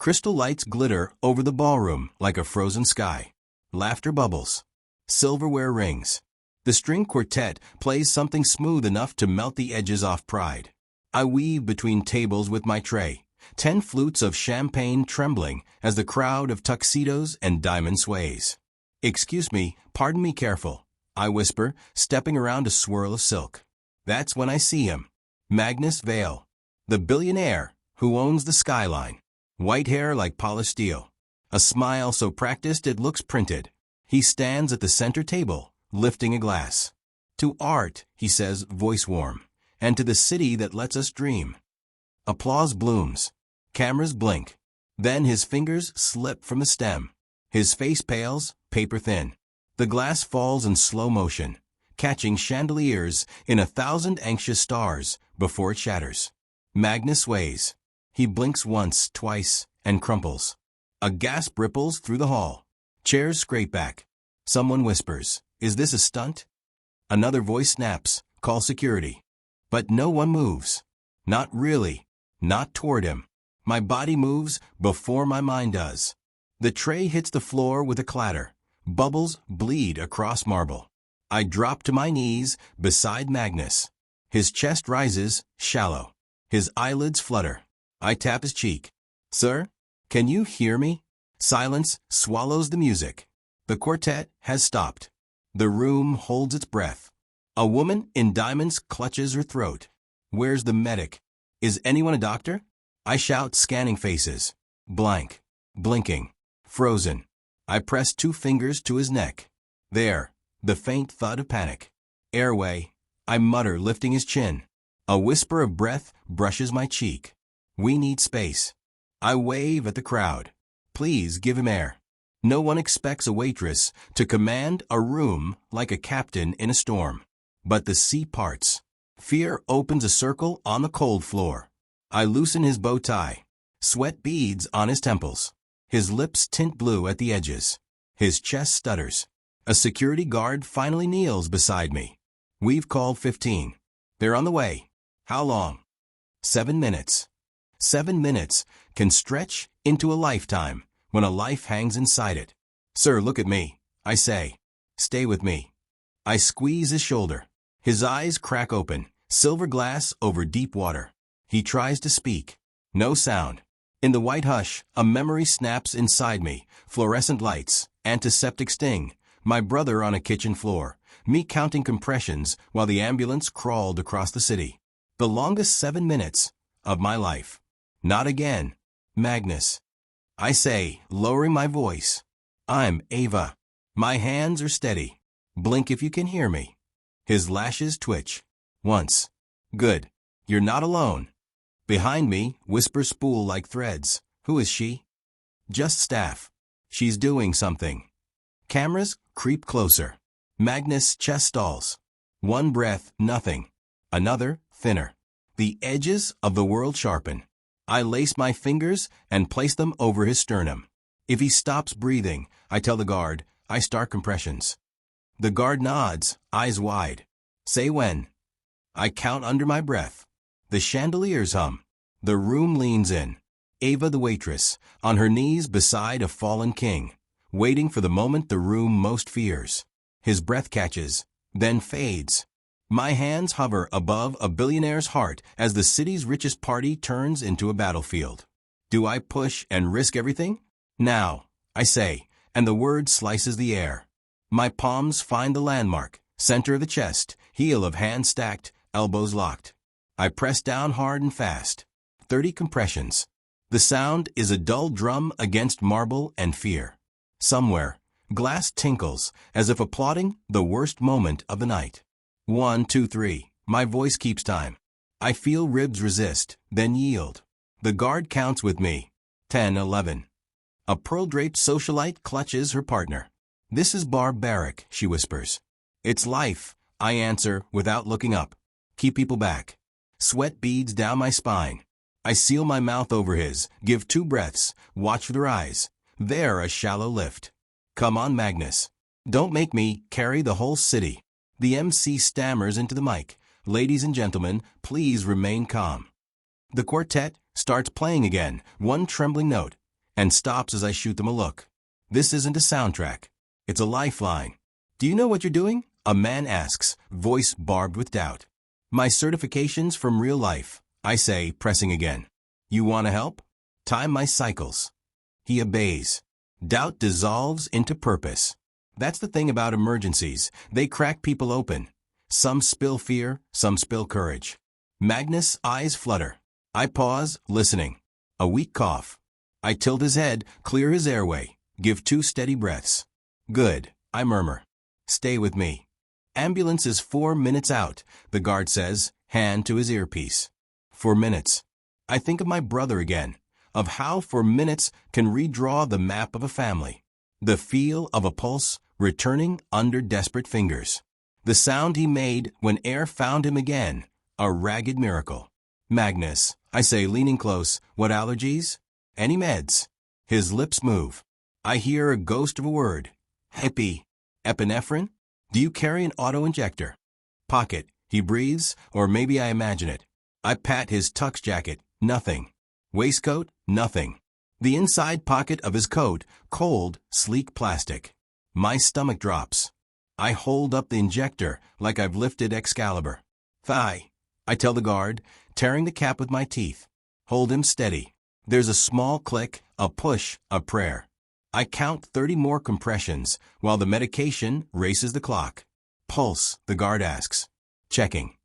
Crystal lights glitter over the ballroom like a frozen sky. Laughter bubbles. Silverware rings. The string quartet plays something smooth enough to melt the edges off pride. I weave between tables with my tray, 10 flutes of champagne trembling as the crowd of tuxedos and diamond sways. "Excuse me, pardon me, careful," I whisper, stepping around a swirl of silk. That's when I see him. Magnus Vale. The billionaire who owns the skyline. White hair like polished steel. A smile so practiced it looks printed. He stands at the center table, lifting a glass. "To art," he says, voice warm, "and to the city that lets us dream." Applause blooms. Cameras blink. Then his fingers slip from the stem. His face pales, paper thin. The glass falls in slow motion, catching chandeliers in 1,000 anxious stars before it shatters. Magnus sways. He blinks once, twice, and crumples. A gasp ripples through the hall. Chairs scrape back. Someone whispers, "Is this a stunt?" Another voice snaps, "Call security." But no one moves. Not really. Not toward him. My body moves before my mind does. The tray hits the floor with a clatter. Bubbles bleed across marble. I drop to my knees beside Magnus. His chest rises, shallow. His eyelids flutter. I tap his cheek. "Sir, can you hear me?" Silence swallows the music. The quartet has stopped. The room holds its breath. A woman in diamonds clutches her throat. "Where's the medic? Is anyone a doctor?" I shout, scanning faces. Blank. Blinking. Frozen. I press 2 fingers to his neck. There. The faint thud of panic. "Airway," I mutter, lifting his chin. A whisper of breath brushes my cheek. "We need space." I wave at the crowd. Please give him air. No one expects a waitress to command a room like a captain in a storm. But the sea parts. Fear opens a circle on the cold floor. I loosen his bow tie. Sweat beads on his temples. His lips tint blue at the edges. His chest stutters. A security guard finally kneels beside me. "We've called 15. They're on the way." "How long?" 7 minutes. 7 minutes can stretch into a lifetime when a life hangs inside it. "Sir, look at me," I say. "Stay with me." I squeeze his shoulder. His eyes crack open, silver glass over deep water. He tries to speak. No sound. In the white hush, a memory snaps inside me. Fluorescent lights, antiseptic sting, my brother on a kitchen floor, me counting compressions while the ambulance crawled across the city. The longest 7 minutes of my life. Not again. Magnus. I say, lowering my voice. "I'm Ava. My hands are steady. Blink if you can hear me." His lashes twitch. Once. "Good. You're not alone." Behind me, whispers spool like threads. "Who is she?" "Just staff. She's doing something." Cameras creep closer. Magnus' chest stalls. One breath, nothing. Another, thinner. The edges of the world sharpen. I lace my fingers and place them over his sternum. If he stops breathing, I tell the guard, I start compressions. The guard nods, eyes wide. "Say when." I count under my breath. The chandeliers hum. The room leans in. Ava the waitress, on her knees beside a fallen king, waiting for the moment the room most fears. His breath catches, then fades. My hands hover above a billionaire's heart as the city's richest party turns into a battlefield. Do I push and risk everything? "Now," I say, and the word slices the air. My palms find the landmark, center of the chest, heel of hand stacked, elbows locked. I press down hard and fast. 30 compressions. The sound is a dull drum against marble and fear. Somewhere, glass tinkles as if applauding the worst moment of the night. 1, 2, 3. My voice keeps time. I feel ribs resist, then yield. The guard counts with me. 10, 11. A pearl-draped socialite clutches her partner. "This is barbaric," she whispers. "It's life," I answer without looking up. Keep people back. Sweat beads down my spine. I seal my mouth over his, give 2 breaths, watch for their eyes. There a shallow lift. "Come on, Magnus. Don't make me carry the whole city." The MC stammers into the mic. "Ladies and gentlemen, please remain calm." The quartet starts playing again, one trembling note. and stops as I shoot them a look. This isn't a soundtrack. It's a lifeline. Do you know what you're doing? A man asks, voice barbed with doubt. My certifications from real life, I say, pressing again. You want to help? Time my cycles. He obeys. Doubt dissolves into purpose. That's the thing about emergencies. They crack people open. Some spill fear, some spill courage. Magnus' eyes flutter. I pause, listening. A weak cough. I tilt his head, clear his airway, give 2 steady breaths. Good, I murmur. Stay with me. Ambulance is 4 minutes out, the guard says, hand to his earpiece. 4 minutes. I think of my brother again, of how 4 minutes can redraw the map of a family. The feel of a pulse returning under desperate fingers. The sound he made when air found him again, a ragged miracle. Magnus, I say, leaning close, what allergies? Any meds? His lips move. I hear a ghost of a word. Epinephrine? Do you carry an auto-injector? Pocket, he breathes, or maybe I imagine it. I pat his tux jacket, nothing. Waistcoat, nothing. The inside pocket of his coat, cold, sleek plastic. My stomach drops. I hold up the injector like I've lifted Excalibur. Thigh, I tell the guard, tearing the cap with my teeth. Hold him steady. There's a small click, a push, a prayer. I count 30 more compressions while the medication races the clock. Pulse, the guard asks. Checking.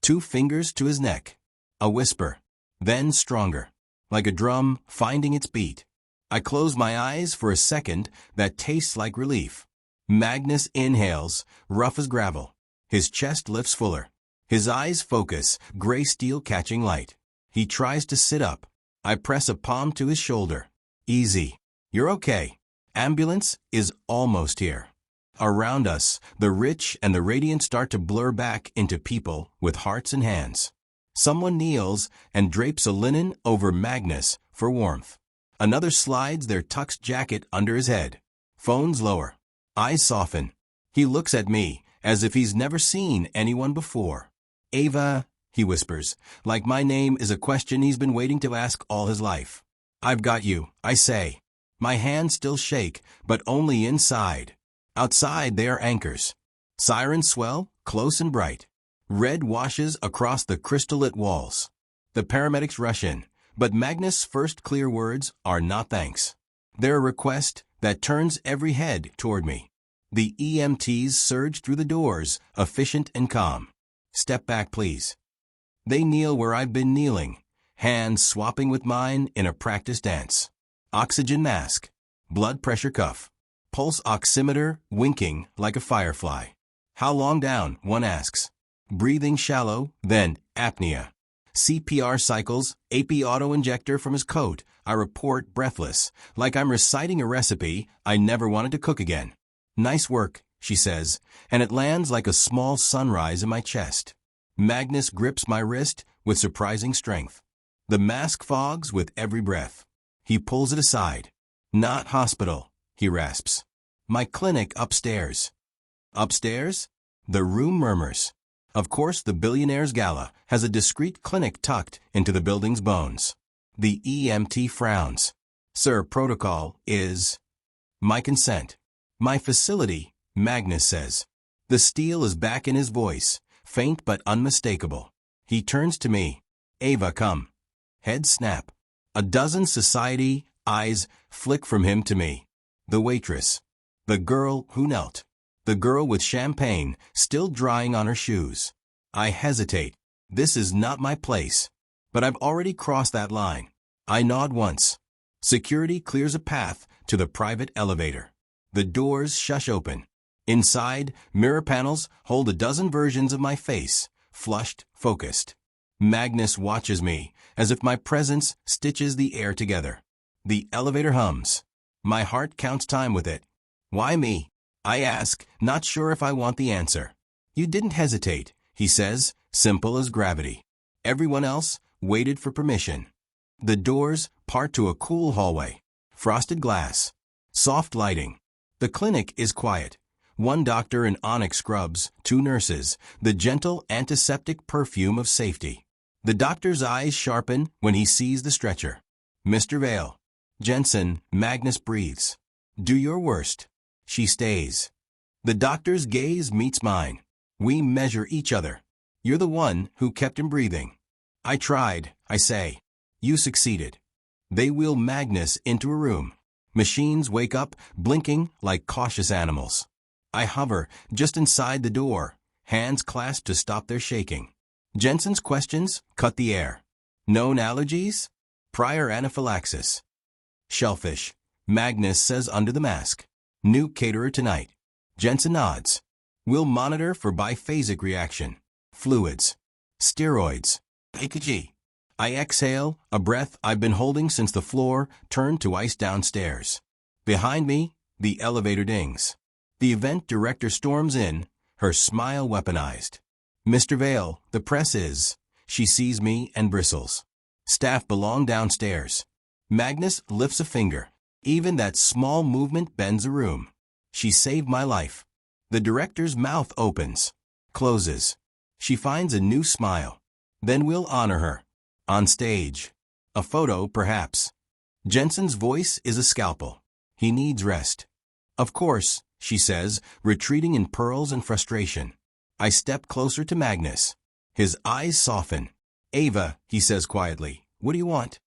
2 fingers to his neck. A whisper. Then stronger. Like a drum finding its beat. I close my eyes for a second that tastes like relief. Magnus inhales, rough as gravel. His chest lifts fuller. His eyes focus, gray steel catching light. He tries to sit up. I press a palm to his shoulder. Easy. You're okay. Ambulance is almost here. Around us, the rich and the radiant start to blur back into people with hearts and hands. Someone kneels and drapes a linen over Magnus for warmth. Another slides their tuxed jacket under his head. Phones lower. Eyes soften. He looks at me as if he's never seen anyone before. Ava, he whispers, like my name is a question he's been waiting to ask all his life. I've got you, I say. My hands still shake, but only inside. Outside they are anchors. Sirens swell, close and bright. Red washes across the crystal-lit walls. The paramedics rush in, but Magnus' first clear words are not thanks. They're a request that turns every head toward me. The EMTs surge through the doors, efficient and calm. Step back, please. They kneel where I've been kneeling, hands swapping with mine in a practice dance. Oxygen mask, blood pressure cuff, pulse oximeter winking like a firefly. How long down, one asks. Breathing shallow, then apnea. CPR cycles, AP auto-injector from his coat. I report breathless, like I'm reciting a recipe I never wanted to cook again. Nice work, she says, and it lands like a small sunrise in my chest. Magnus grips my wrist with surprising strength. The mask fogs with every breath. He pulls it aside. Not hospital, he rasps. My clinic upstairs. Upstairs? The room murmurs. Of course, the Billionaire's Gala has a discreet clinic tucked into the building's bones. The EMT frowns. Sir, protocol is... My consent. My facility, Magnus says. The steel is back in his voice, faint but unmistakable. He turns to me. Ava, come. Head snap. A dozen society eyes flick from him to me. The waitress. The girl who knelt. The girl with champagne still drying on her shoes. I hesitate. This is not my place. But I've already crossed that line. I nod once. Security clears a path to the private elevator. The doors shush open. Inside, mirror panels hold a dozen versions of my face, flushed, focused. Magnus watches me, as if my presence stitches the air together. The elevator hums. My heart counts time with it. Why me? I ask, not sure if I want the answer. You didn't hesitate, he says, simple as gravity. Everyone else waited for permission. The doors part to a cool hallway. Frosted glass. Soft lighting. The clinic is quiet. One doctor in onyx scrubs, 2 nurses, the gentle antiseptic perfume of safety. The doctor's eyes sharpen when he sees the stretcher. Mr. Vale. Jensen, Magnus breathes. Do your worst. She stays. The doctor's gaze meets mine. We measure each other. You're the one who kept him breathing. I tried, I say. You succeeded. They wheel Magnus into a room. Machines wake up, blinking like cautious animals. I hover just inside the door, hands clasped to stop their shaking. Jensen's questions cut the air. Known allergies? Prior anaphylaxis. Shellfish, Magnus says under the mask. New caterer tonight. Jensen nods. We'll monitor for biphasic reaction. Fluids. Steroids. EKG. I exhale, a breath I've been holding since the floor turned to ice downstairs. Behind me, the elevator dings. The event director storms in, her smile weaponized. Mr. Vale, the press is. She sees me and bristles. Staff belong downstairs. Magnus lifts a finger. Even that small movement bends a room. She saved my life. The director's mouth opens, closes. She finds a new smile. Then we'll honor her. On stage. A photo, perhaps. Jensen's voice is a scalpel. He needs rest. Of course, she says, retreating in pearls and frustration. I step closer to Magnus. His eyes soften. Ava, he says quietly, what do you want?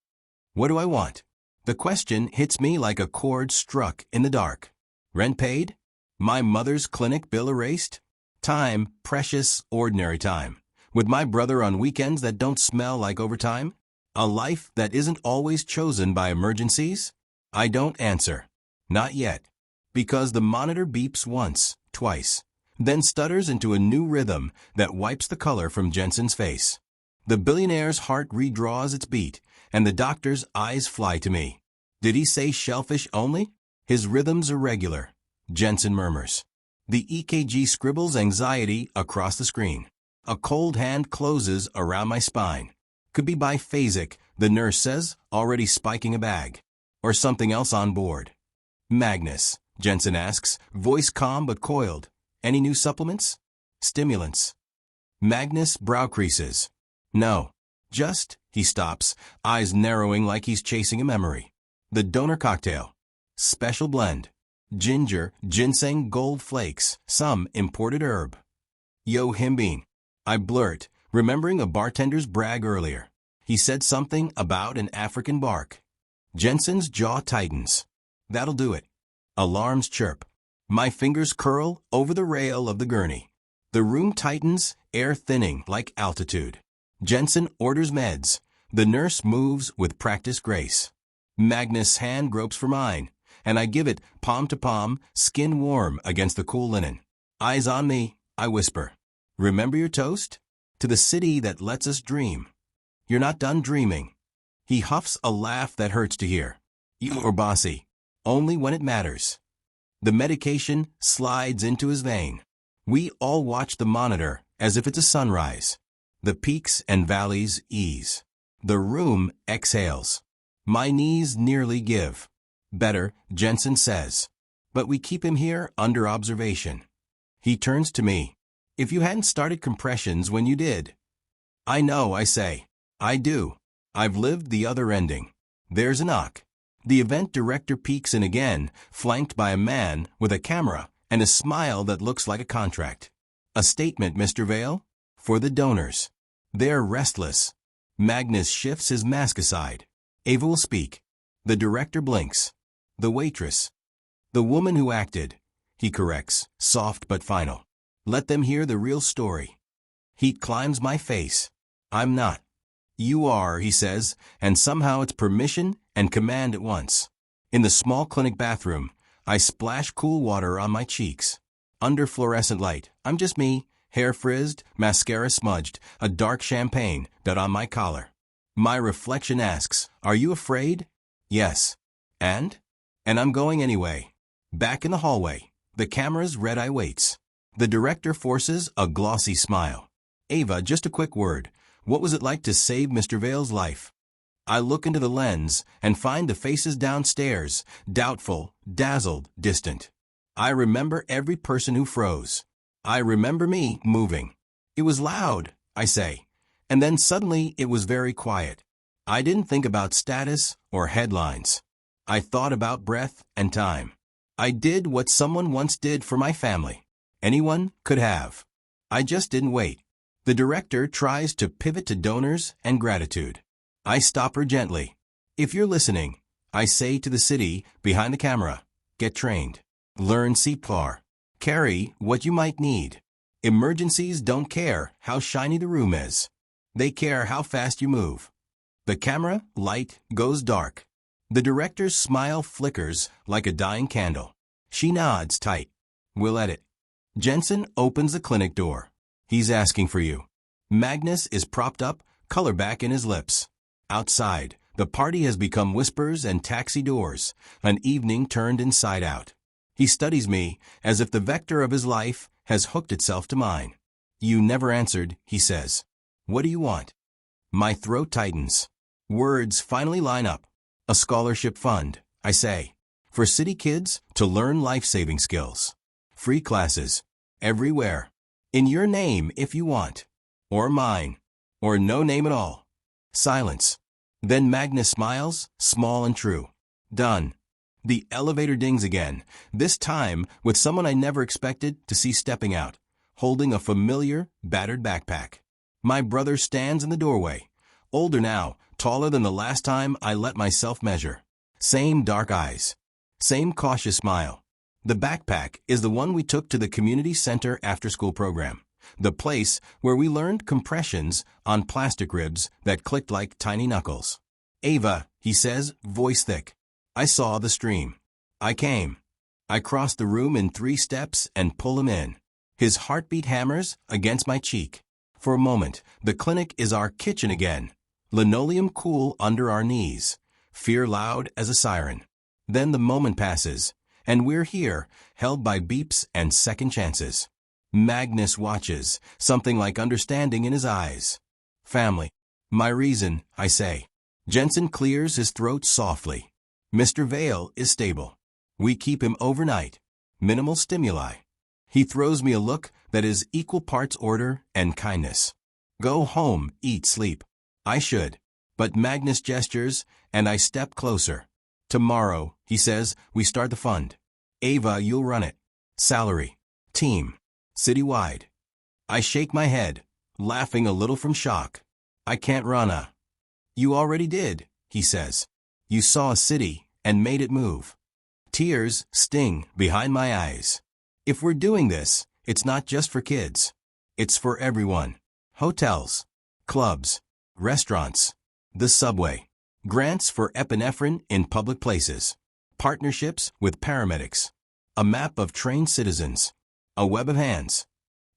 What do I want? The question hits me like a chord struck in the dark. Rent paid? My mother's clinic bill erased? Time, precious, ordinary time. With my brother on weekends that don't smell like overtime? A life that isn't always chosen by emergencies? I don't answer. Not yet. Because the monitor beeps once, twice, then stutters into a new rhythm that wipes the color from Jensen's face. The billionaire's heart redraws its beat, and the doctor's eyes fly to me. Did he say shellfish only? His rhythm's irregular. Jensen murmurs. The EKG scribbles anxiety across the screen. A cold hand closes around my spine. Could be biphasic, the nurse says, already spiking a bag. Or something else on board. Magnus, Jensen asks, voice calm but coiled. Any new supplements? Stimulants. Magnus brow creases. No. Just, he stops, eyes narrowing like he's chasing a memory. The donor cocktail. Special blend. Ginger, ginseng, gold flakes, some imported herb. Yo himbine. I blurt, remembering a bartender's brag earlier. He said something about an African bark. Jensen's jaw tightens. That'll do it. Alarms chirp. My fingers curl over the rail of the gurney. The room tightens, air thinning like altitude. Jensen orders meds. The nurse moves with practiced grace. Magnus' hand gropes for mine, and I give it palm to palm, skin warm against the cool linen. Eyes on me, I whisper. Remember your toast? To the city that lets us dream. You're not done dreaming. He huffs a laugh that hurts to hear. You're bossy. Only when it matters. The medication slides into his vein. We all watch the monitor as if it's a sunrise. The peaks and valleys ease. The room exhales. My knees nearly give. Better, Jensen says. But we keep him here under observation. He turns to me. If you hadn't started compressions when you did. I know, I say. I do. I've lived the other ending. There's a knock. The event director peeks in again, flanked by a man with a camera and a smile that looks like a contract. A statement, Mr. Vale? For the donors. They're restless. Magnus shifts his mask aside. Ava will speak. The director blinks. The waitress. The woman who acted. He corrects, soft but final. Let them hear the real story. Heat climbs my face. I'm not. You are, he says, and somehow it's permission and command at once. In the small clinic bathroom, I splash cool water on my cheeks. Under fluorescent light, I'm just me, hair frizzed, mascara smudged, a dark champagne dot on my collar. My reflection asks, are you afraid? Yes. And? And I'm going anyway. Back in the hallway, the camera's red eye waits. The director forces a glossy smile. Ava, just a quick word. What was it like to save Mr. Vale's life? I look into the lens and find the faces downstairs, doubtful, dazzled, distant. I remember every person who froze. I remember me moving. It was loud, I say, and then suddenly it was very quiet. I didn't think about status or headlines. I thought about breath and time. I did what someone once did for my family. Anyone could have. I just didn't wait. The director tries to pivot to donors and gratitude. I stop her gently. If you're listening, I say to the city behind the camera, get trained. Learn CPR. Carry what you might need. Emergencies don't care how shiny the room is. They care how fast you move. The camera light goes dark. The director's smile flickers like a dying candle. She nods tight. We'll edit. Jensen opens the clinic door. He's asking for you. Magnus is propped up, color back in his lips. Outside, the party has become whispers and taxi doors, an evening turned inside out. He studies me as if the vector of his life has hooked itself to mine. You never answered, he says. What do you want? My throat tightens. Words finally line up. A scholarship fund, I say, for city kids to learn life-saving skills. Free classes. Everywhere. In your name if you want. Or mine. Or no name at all. Silence. Then Magnus smiles, small and true. Done. The elevator dings again, this time with someone I never expected to see stepping out, holding a familiar, battered backpack. My brother stands in the doorway. Older now, taller than the last time I let myself measure. Same dark eyes. Same cautious smile. The backpack is the one we took to the community center after-school program. The place where we learned compressions on plastic ribs that clicked like tiny knuckles. Ava, he says, voice thick. I saw the stream. I came. I cross the room in 3 steps and pull him in. His heartbeat hammers against my cheek. For a moment, the clinic is our kitchen again. Linoleum cool under our knees. Fear loud as a siren. Then the moment passes, and we're here, held by beeps and second chances. Magnus watches, something like understanding in his eyes. Family. My reason, I say. Jensen clears his throat softly. Mr. Vale is stable. We keep him overnight. Minimal stimuli. He throws me a look that is equal parts order and kindness. Go home, eat, sleep. I should. But Magnus gestures, and I step closer. Tomorrow, he says, we start the fund. Ava, you'll run it. Salary. Team. Citywide. I shake my head, laughing a little from shock. I can't run a. You already did, he says. You saw a city and made it move. Tears sting behind my eyes. If we're doing this, it's not just for kids. It's for everyone. Hotels, clubs, restaurants, the subway. Grants for epinephrine in public places. Partnerships with paramedics. A map of trained citizens. A web of hands.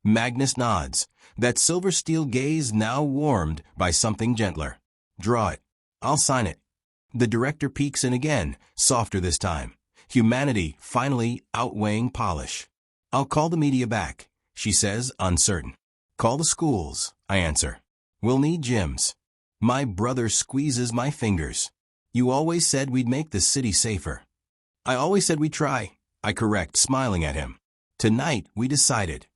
Magnus nods, that silver steel gaze now warmed by something gentler. Draw it. I'll sign it. The director peeks in again, softer this time. Humanity finally outweighing polish. I'll call the media back, she says, uncertain. Call the schools, I answer. We'll need gyms. My brother squeezes my fingers. You always said we'd make the city safer. I always said we'd try, I correct, smiling at him. Tonight we decided.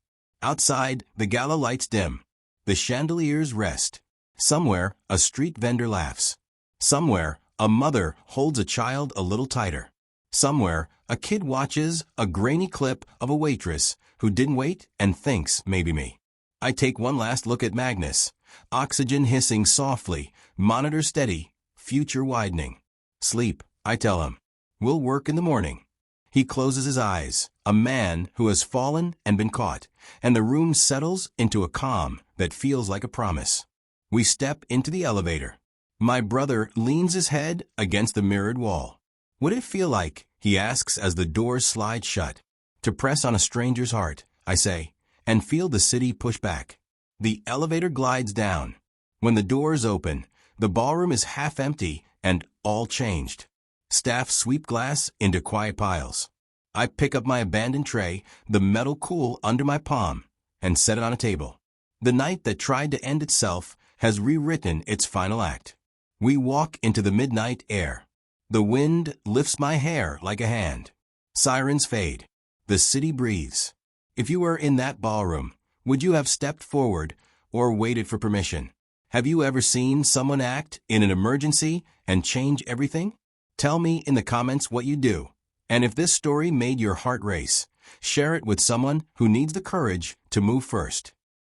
Outside, the Gala lights dim. The chandeliers rest. Somewhere, a street vendor laughs. Somewhere, a mother holds a child a little tighter. Somewhere, a kid watches a grainy clip of a waitress who didn't wait and thinks maybe me. I take one last look at Magnus. Oxygen hissing softly, monitor steady, future widening. Sleep, I tell him. We'll work in the morning. He closes his eyes, a man who has fallen and been caught, and the room settles into a calm that feels like a promise. We step into the elevator. My brother leans his head against the mirrored wall. What'd it feel like, he asks as the doors slide shut. To press on a stranger's heart, I say, and feel the city push back. The elevator glides down. When the doors open, the ballroom is half empty and all changed. Staff sweep glass into quiet piles. I pick up my abandoned tray, the metal cool under my palm, and set it on a table. The night that tried to end itself has rewritten its final act. We walk into the midnight air. The wind lifts my hair like a hand. Sirens fade. The city breathes. If you were in that ballroom, would you have stepped forward or waited for permission? Have you ever seen someone act in an emergency and change everything? Tell me in the comments what you do. And if this story made your heart race, share it with someone who needs the courage to move first.